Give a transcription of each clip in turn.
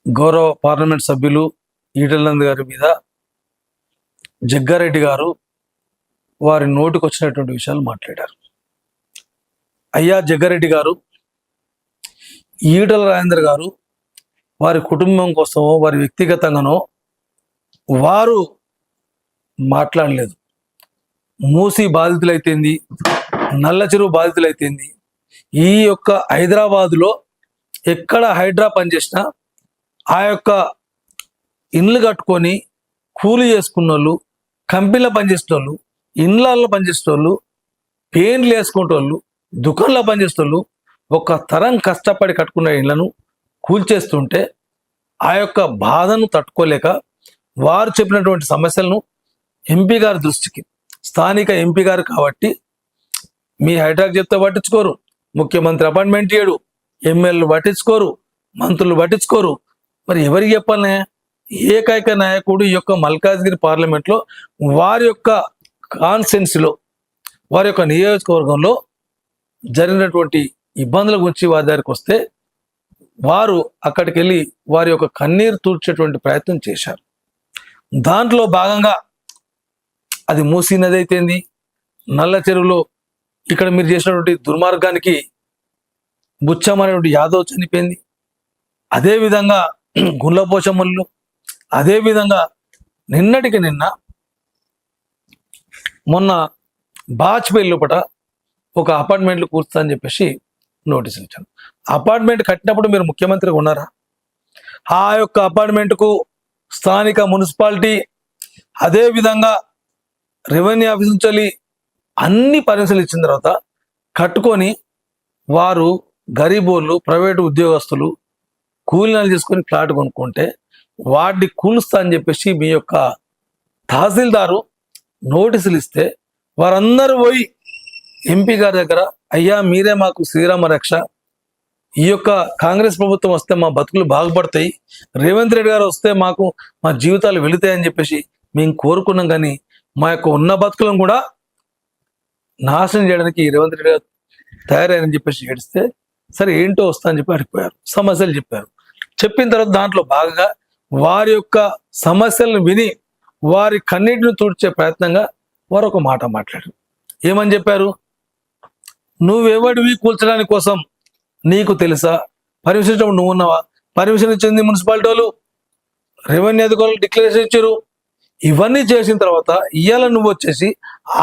గౌరవ పార్లమెంట్ సభ్యులు ఈటెల గారి మీద జగ్గారెడ్డి గారు వారి నోటికి వచ్చినటువంటి విషయాలు మాట్లాడారు. అయ్యా జగ్గారెడ్డి గారు, ఈటెల రాజేందర్ గారు వారి కుటుంబం కోసమో వారి వ్యక్తిగతంగానో వారు మాట్లాడలేదు. మూసి బాధితులైతేంది, నల్ల చెరువు బాధితులైతేంది, ఈ యొక్క హైదరాబాదులో ఎక్కడ హైడ్రా పనిచేసినా ఆ యొక్క ఇండ్లు కట్టుకొని కూలి చేసుకున్న వాళ్ళు, కంపెనీలో పనిచేసిన వాళ్ళు, ఇండ్లలో పనిచేసిన వాళ్ళు, పెయింట్లు వేసుకునే వాళ్ళు, దుకాణంలో పనిచేసిన వాళ్ళు ఒక తరం కష్టపడి కట్టుకున్న ఇండ్లను కూల్చేస్తుంటే ఆ యొక్క బాధను తట్టుకోలేక వారు చెప్పినటువంటి సమస్యలను ఎంపీ గారి దృష్టికి, స్థానిక ఎంపీ గారు కాబట్టి మీ హైడ్రాక్ చెప్తే పట్టించుకోరు, ముఖ్యమంత్రి అపాయింట్మెంట్ ఇయ్యడు, ఎమ్మెల్యేలు పట్టించుకోరు, మంత్రులు పట్టించుకోరు. మరి ఎవరికి చెప్పాలనే? ఏకైక నాయకుడు ఈ యొక్క మల్కాజ్గిరి పార్లమెంట్లో వారి యొక్క కాన్స్టిట్యున్సీలో, వారి యొక్క నియోజకవర్గంలో జరిగినటువంటి ఇబ్బందుల గురించి వారి దగ్గరికి వస్తే వారు అక్కడికి వెళ్ళి వారి యొక్క కన్నీరు తూర్చేటువంటి ప్రయత్నం చేశారు. దాంట్లో భాగంగా అది మూసీ నది అయితేంది, నల్ల చెరువులో ఇక్కడ మీరు చేసినటువంటి దుర్మార్గానికి బుచ్చమనేటువంటి యాదవ్ చనిపోయింది, అదేవిధంగా గుండ్లపోచమ్మల్లో, అదేవిధంగా నిన్నటికి నిన్న మొన్న బాచ్పల్లి లోపల ఒక అపార్ట్మెంట్లు కూర్చుతా అని చెప్పేసి నోటీసులు ఇచ్చాను. అపార్ట్మెంట్ కట్టినప్పుడు మీరు ముఖ్యమంత్రిగా ఉన్నారా? ఆ యొక్క అపార్ట్మెంట్కు స్థానిక మున్సిపాలిటీ, అదేవిధంగా రెవెన్యూ ఆఫీస్ నుంచి అన్ని పరిశీలన ఇచ్చిన తర్వాత కట్టుకొని వారు గరీబోళ్ళు, ప్రైవేటు ఉద్యోగస్తులు కూలీనాలు చేసుకొని ఫ్లాట్ కొనుక్కుంటే వాటిని కూలుస్తా అని చెప్పేసి మీ యొక్క తహసీల్దారు నోటీసులు ఇస్తే వారందరూ పోయి ఎంపీ గారి దగ్గర, అయ్యా మీరే మాకు శ్రీరామ రక్ష, ఈ యొక్క కాంగ్రెస్ ప్రభుత్వం వస్తే మా బతుకులు బాగుపడతాయి, రేవంత్ రెడ్డి గారు వస్తే మాకు మా జీవితాలు వెళుతాయని చెప్పేసి మేము కోరుకున్నాం, కానీ మా యొక్క ఉన్న బతుకులను కూడా నాశనం చేయడానికి రేవంత్ రెడ్డి గారు తయారని చెప్పేసి ఏడిస్తే సరే ఏంటో వస్తా అని చెప్పి అడిగిపోయారు. సమస్యలు చెప్పారు. చెప్పిన తర్వాత దాంట్లో భాగంగా వారి యొక్క సమస్యలను విని వారి కన్నీటిని తుడిచే ప్రయత్నంగా వారు ఒక మాట మాట్లాడారు. ఏమని చెప్పారు? నువ్వెవడివి కూల్చడానికి కోసం నీకు తెలుసా? పర్మిషన్ ఇచ్చినప్పుడు నువ్వు ఉన్నావా? పర్మిషన్ ఇచ్చింది మున్సిపాలిటీ వాళ్ళు, రెవెన్యూ అధికారులు డిక్లరేషన్ ఇచ్చారు. ఇవన్నీ చేసిన తర్వాత ఇవాళ నువ్వు వచ్చేసి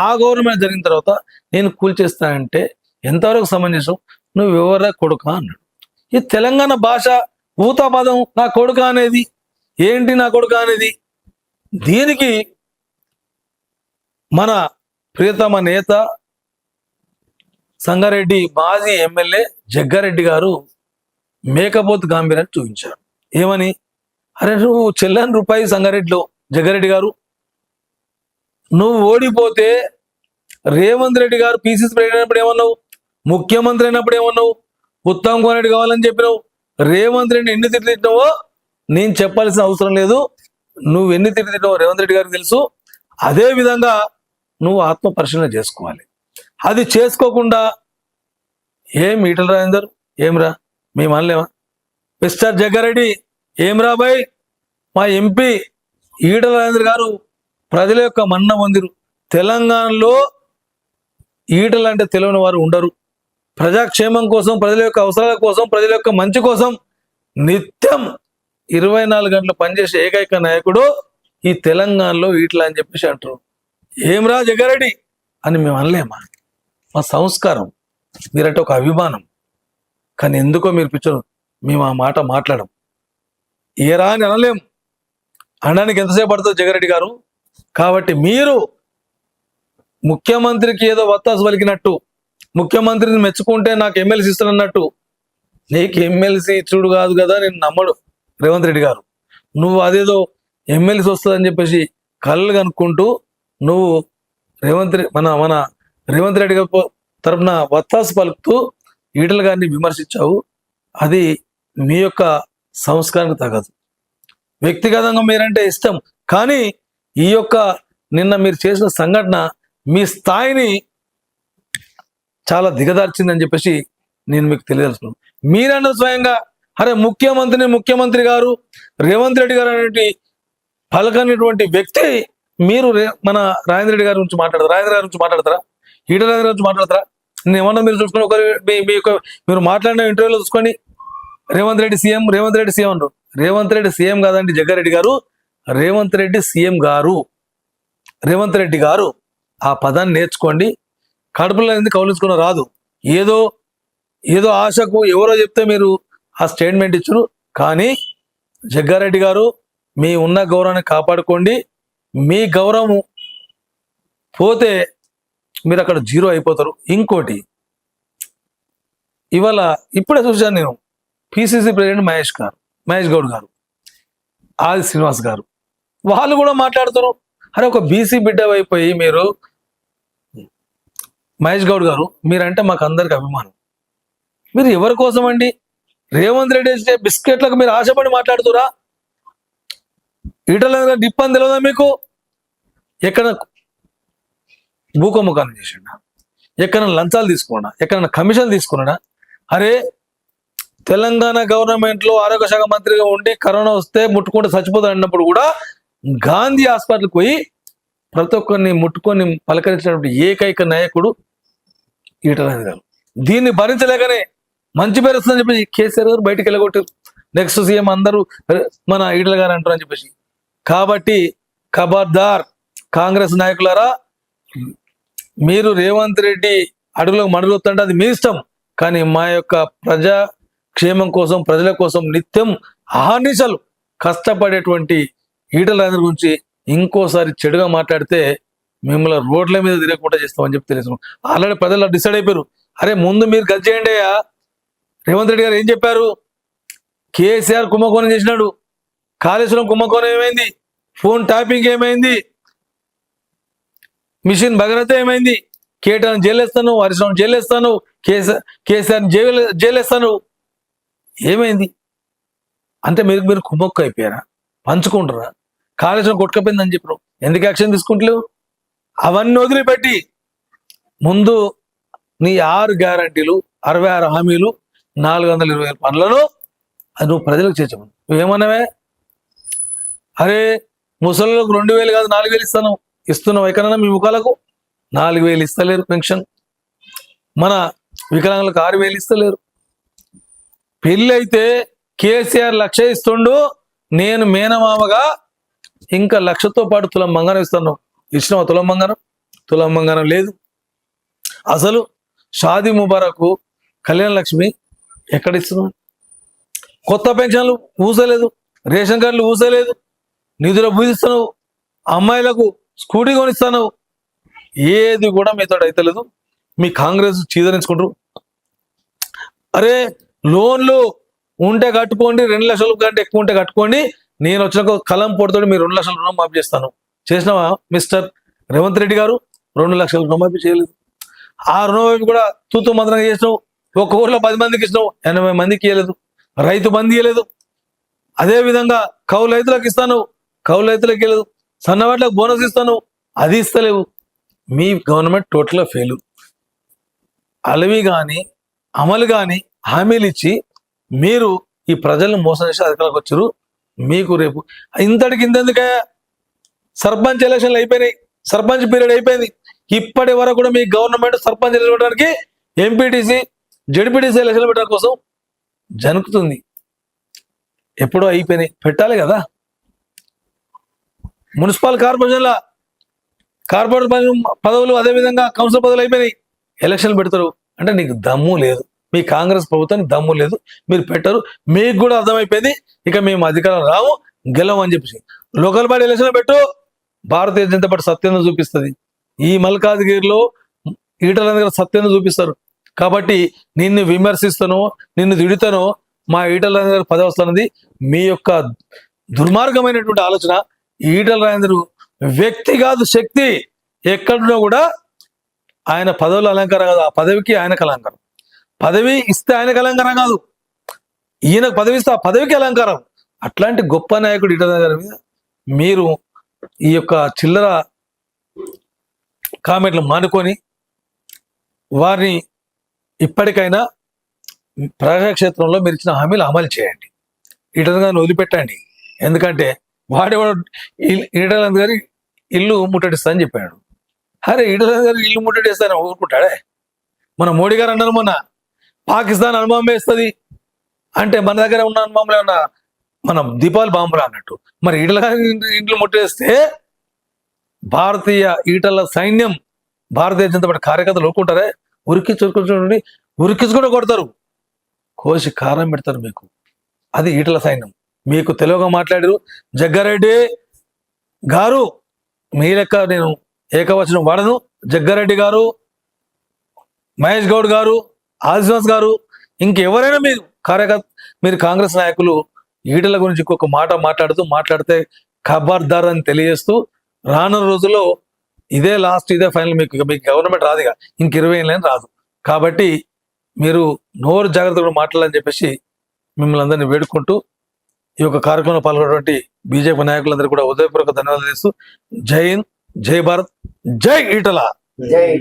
ఆ గవర్నమెంట్ జరిగిన తర్వాత నేను కూల్చేస్తానంటే ఎంతవరకు సమంజసం? నువ్వు ఎవరా కొడుక అన్నాడు. ఈ తెలంగాణ భాష ఊతాపదం నా కొడుక అనేది ఏంటి? నా కొడుక అనేది దీనికి మన ప్రియతమ నేత సంగారెడ్డి మాజీ ఎమ్మెల్యే జగ్గారెడ్డి గారు మేకపోతు గాంభీర్యాన్ని చూపించారు. ఏమని? అరే నువ్వు చెల్లని రూపాయి సంగారెడ్డిలో జగ్గారెడ్డి గారు, నువ్వు ఓడిపోతే రేవంత్ రెడ్డి గారు పీసీసీ ప్రెసిడెంట్ అయినప్పుడు ఏమన్నావు? ముఖ్యమంత్రి అయినప్పుడు ఏమన్నావు? ఉత్తమ్ కుమార్ రెడ్డి కావాలని చెప్పినావు. రేవంత్ రెడ్డి ఎన్ని తిట్లు తిట్టినావో నేను చెప్పాల్సిన అవసరం లేదు. నువ్వు ఎన్ని తిట్లు తిట్టినావో రేవంత్ రెడ్డి గారికి తెలుసు. అదే విధంగా నువ్వు ఆత్మ పరిశీలన చేసుకోవాలి. అది చేసుకోకుండా ఏం ఈటెల రాజేందర్ ఏమ్రా మేము అనలేమా? మిస్టర్ జగ్గారెడ్డి ఏమ్రా బాయ్, మా ఎంపీ ఈటెల రాజేందర్ గారు ప్రజల యొక్క మన్న పొందిరు. తెలంగాణలో ఈటెలు అంటే తెలియని వారు ఉండరు. ప్రజాక్షేమం కోసం, ప్రజల యొక్క అవసరాల కోసం, ప్రజల యొక్క మంచి కోసం నిత్యం 24 గంటలు పనిచేసే ఏకైక నాయకుడు ఈ తెలంగాణలో ఈటెల అని చెప్పేసి అంటారు. ఏమ్రా జగ్గారెడ్డి అని మేము అనలేమా? మా సంస్కారం, మీరంటే ఒక అభిమానం. కానీ ఎందుకో మీరు పిచ్చరు మేము ఆ మాట మాట్లాడం. ఏరా అని అనలేం. అనడానికి ఎంతసేపు పడుతుంది జగ్గారెడ్డి గారు? కాబట్టి మీరు ముఖ్యమంత్రికి ఏదో వత్తాసు పలికినట్టు, ముఖ్యమంత్రిని మెచ్చుకుంటే నాకు ఎమ్మెల్సీ ఇస్తానన్నట్టు, నీకు ఎమ్మెల్సీ ఇచ్చుడు కాదు కదా, నేను నమ్మడు రేవంత్ రెడ్డి గారు. నువ్వు అదేదో ఎమ్మెల్సీ వస్తుందని చెప్పేసి కళ్ళు కనుక్కుంటూ నువ్వు మన రేవంత్ రెడ్డి గారి తరఫున వత్తాసు పలుకుతూ ఈటెల గారిని విమర్శించావు. అది మీ యొక్క సంస్కారానికి తగదు. వ్యక్తిగతంగా మీరంటే ఇష్టం, కానీ ఈ యొక్క నిన్న మీరు చేసిన సంఘటన మీ స్థాయిని చాలా దిగదార్చిందని చెప్పేసి నేను మీకు తెలియజేస్తున్నాను. మీరన్నా స్వయంగా అరే ముఖ్యమంత్రి గారు రేవంత్ రెడ్డి గారు అనేటువంటి పలకనటువంటి వ్యక్తి మీరు మన రాజేంద్ర రెడ్డి గారి గురించి మాట్లాడతారు, రాజేంద్ర గారి గురించి మాట్లాడతారా, ఈటల రాజేంద్ర గురించి మాట్లాడతారా? నేను ఏమన్నా మీరు చూసుకొని మీరు మాట్లాడిన ఇంటర్వ్యూలో చూసుకొని రేవంత్ రెడ్డి సీఎం అంటారు. రేవంత్ రెడ్డి సీఎం కాదండి జగ్గారెడ్డి గారు, రేవంత్ రెడ్డి సీఎం గారు. రేవంత్ రెడ్డి గారు ఆ పదాన్ని నేర్చుకోండి. కడుపులో ఎందుకు కౌలించుకున్న రాదు. ఏదో ఆశకు ఎవరో చెప్తే మీరు ఆ స్టేట్మెంట్ ఇచ్చురు. కానీ జగ్గారెడ్డి గారు మీ ఉన్న గౌరవాన్ని కాపాడుకోండి. మీ గౌరవం పోతే మీరు అక్కడ జీరో అయిపోతారు. ఇంకోటి, ఇప్పుడే చూశాను నేను, పిసిసి ప్రెసిడెంట్ మహేష్ గౌడ్ గారు, ఆది శ్రీనివాస్ గారు, వాళ్ళు కూడా మాట్లాడుతారు. అరే ఒక బీసీ బిడ్డ అయిపోయి మీరు, మహేష్ గౌడ్ గారు మీరంటే మాకు అందరికి అభిమానం. మీరు ఎవరి కోసం అండి? రేవంత్ రెడ్డి ఇచ్చే బిస్కెట్లకు మీరు ఆశపడి మాట్లాడుతురా? ఈటల డిప్పని తెలియదా మీకు? ఎక్కడ భూకముఖాన్ని చేసిండా, ఎక్కడ లంచాలు తీసుకున్నా, ఎక్కడ కమిషన్ తీసుకున్నాడా? అరే తెలంగాణ గవర్నమెంట్ లో ఆరోగ్య శాఖ మంత్రిగా ఉండి కరోనా వస్తే ముట్టుకుంటే చచ్చిపోతాడు అన్నప్పుడు కూడా గాంధీ హాస్పిటల్కి పోయి ప్రతి ఒక్కరిని ముట్టుకొని పలకరించినటువంటి ఏకైక నాయకుడు ఈటల గారు. దీన్ని భరించలేకనే మంచి పేరు వస్తుందని చెప్పేసి కేసీఆర్ గారు బయటికి వెళ్ళగొట్టారు. నెక్స్ట్ సీఎం అందరూ మన ఈటల గారు అంటారు అని చెప్పేసి. కాబట్టి ఖబర్దార్ కాంగ్రెస్ నాయకులారా, మీరు రేవంత్ రెడ్డి అడుగులకు మడుగుతుంటే అది మీ ఇష్టం. కానీ మా యొక్క ప్రజా క్షేమం కోసం, ప్రజల కోసం నిత్యం అహర్నిశలు కష్టపడేటువంటి ఈటల రాజేంద్ర గురించి ఇంకోసారి చెడుగా మాట్లాడితే మిమ్మల్ని రోడ్ల మీద తిరగకుండా చేస్తామని చెప్పి తెలుసు. ఆల్రెడీ ప్రజలు డిసైడ్ అయిపోయారు. అరే ముందు మీరు గది చేయండి అయ్యా. రేవంత్ రెడ్డి గారు ఏం చెప్పారు? కేసీఆర్ కుంభకోణం చేసినాడు, కాళేశ్వరం కుంభకోణం ఏమైంది, ఫోన్ ట్యాపింగ్ ఏమైంది, మిషన్ భగీరథ ఏమైంది, కేటీఆర్ జైలేస్తాను, హరీశ్రావు జైలేస్తాను, కేసీఆర్ జైలేస్తాను, ఏమైంది? అంటే మీరు కుమ్మక్కు అయిపోయారా? పంచుకుంటారా? కాళేశ్వరం కొట్టుకపోయిందని చెప్పారు, ఎందుకు యాక్షన్ తీసుకుంటలేవు? అవన్నీ వదిలిపెట్టి ముందు నీ 6 గ్యారంటీలు, 66 హామీలు, 420 పనులను అది నువ్వు ప్రజలకు చేర్చమను. నువ్వేమన్నావే? అరే ముసలిలకు 2000 కాదు 4000 ఇస్తున్నావు ఎక్కడన్నా మీ ముఖాలకు? 4000 ఇస్తలేరు పెన్షన్. మన వికలాంగులకు 6000 ఇస్తలేరు. పెళ్ళి అయితే కేసీఆర్ 1,00,000 ఇస్తుండు, నేను మేనమామగా ఇంకా 1,00,000తో పాటు తులం బంగారం ఇస్తాను. ఇచ్చినావా తులం బంగారం లేదు. అసలు షాదీ ముబారకు, కళ్యాణ లక్ష్మి ఎక్కడ ఇస్తున్నావు? కొత్త పెన్షన్లు ఊసలేదు, రేషన్ కార్డులు ఊసలేదు, నిధుల పూజిస్తున్నావు, అమ్మాయిలకు స్కూటీ కొనిస్తాను, ఏది కూడా మీతో అయితలేదు. మీ కాంగ్రెస్ చీదరించుకుంటారు. అరే లోన్లు ఉంటే కట్టుకోండి, 2 లక్షల కంటే ఎక్కువ ఉంటే కట్టుకోండి, నేను వచ్చిన కలం పొడితోటి మీరు 2 లక్షల రుణం మాఫీ చేస్తాను. చేసినావా మిస్టర్ రేవంత్ రెడ్డి గారు? 2 లక్షల రుణమాఫీ చేయలేదు. ఆ రుణమాఫీ కూడా తూతూ మంత్రంగా చేసినావు. ఒక్క ఊర్లో 10 మందికి ఇచ్చినావు, 80 మందికి ఇవ్వలేదు. రైతు బంధు ఇవ్వలేదు. అదేవిధంగా కౌలు రైతులకు ఇస్తాను, కౌలు రైతులకు ఇవ్వలేదు. సన్నవాట్లకు బోనస్ ఇస్తాను, అది ఇస్తలేవు. మీ గవర్నమెంట్ టోటల్గా ఫెయిల్. అలవి కానీ అమలు కానీ హామీలు ఇచ్చి మీరు ఈ ప్రజలను మోసం చేసి అధికారులకు వచ్చారు. మీకు రేపు ఇంతటికి ఇంతెందుకే? సర్పంచ్ ఎలక్షన్లు అయిపోయినాయి, సర్పంచ్ పీరియడ్ అయిపోయింది. ఇప్పటి వరకు కూడా మీ గవర్నమెంట్ సర్పంచ్ ఎలక్షన్కి, ఎంపీటీసీ, జడ్పీటీసీ ఎలక్షన్లు పెట్టడం కోసం జనుకుతుంది. ఎప్పుడో అయిపోయినాయి, పెట్టాలి కదా. మున్సిపల్ కార్పొరేట్ పదవులు, అదేవిధంగా కౌన్సిల్ పదవులు అయిపోయినాయి, ఎలక్షన్లు పెడతారు అంటే నీకు దమ్ము లేదు. మీ కాంగ్రెస్ ప్రభుత్వానికి దమ్ము లేదు, మీరు పెట్టరు. మీకు కూడా అర్థమైపోయింది ఇక మేము అధికారం రాము, గెలవం అని చెప్పేసి. లోకల్ బాడీ ఎలక్షన్లు పెట్టు, భారతీయ జనతా పార్టీ సత్యంగా చూపిస్తుంది. ఈ మల్కాజ్గిరిలో ఈటల దగ్గర సత్యంగా చూపిస్తారు. కాబట్టి నిన్ను విమర్శిస్తానో, నిన్ను తిడుతానో, మా ఈటల రాజేంద్ర పదవి వస్తున్నది మీ యొక్క దుర్మార్గమైనటువంటి ఆలోచన. ఈటల రాజేంద్ర వ్యక్తి కాదు, శక్తి. ఎక్కడున్నా కూడా ఆయన పదవులు అలంకారం కాదు, ఆ పదవికి ఆయనకు అలంకారం. పదవి ఇస్తే ఆయనకు అలంకారం కాదు, ఈయనకు పదవి ఇస్తే ఆ పదవికి అలంకారం. అట్లాంటి గొప్ప నాయకుడు ఈటల రాజేంద్ర మీద మీరు ఈ యొక్క చిల్లర కామెంట్లు మానుకొని వారిని ఇప్పటికైనా ప్రజాక్షేత్రంలో మీరు ఇచ్చిన హామీలు అమలు చేయండి. ఈటల గారిని వదిలిపెట్టండి. ఎందుకంటే వాడేవాడు ఈటల గారి ఇల్లు ముట్టడిస్తా అని చెప్పాడు. అరే ఈటల గారి ఇల్లు ముట్టడిస్తాను ఊరుకుంటాడే? మన మోడీ గారు అన్నారు మొన్న పాకిస్తాన్ అనుభవం వేస్తుంది అంటే మన దగ్గర ఉన్న అనుభవం ఏమన్నా మనం దీపావళి బాంబులు అన్నట్టు. మరి ఈటల గారి ఇంట్లో ముట్టేస్తే భారతీయ ఈటల సైన్యం, భారతీయ జనతా పార్టీ కార్యకర్తలు ఊరుకుంటారే? ఉరికించి కూడా కొడతారు, కోసి కారం పెడతారు మీకు. అది ఈటల సైన్యం. మీకు తెలుగుగా మాట్లాడారు జగ్గారెడ్డి గారు, మీ లెక్క నేను ఏకవచనం వాడను. జగ్గారెడ్డి గారు, మహేష్ గౌడ్ గారు, ఆదివాస్ గారు, ఇంకెవరైనా మీరు కార్యకర్త, మీరు కాంగ్రెస్ నాయకులు ఈటల గురించి ఇంకొక మాట మాట్లాడితే ఖబర్దార్ అని తెలియజేస్తూ, రానున్న రోజుల్లో ఇదే లాస్ట్, ఇదే ఫైనల్. మీకు గవర్నమెంట్ రాదుగా, ఇంక 20 ఏళ్ళని రాదు. కాబట్టి మీరు నోరు జాగ్రత్తగా మాట్లాడాలని చెప్పేసి మిమ్మల్ని అందరినీ వేడుకుంటూ, ఈ యొక్క కార్యక్రమంలో పాల్గొన్నటువంటి బీజేపీ నాయకులందరూ కూడా హృదయపూర్వక ధన్యవాదాలు చేస్తూ, జై హింద్, జై భారత్, జై ఈటల.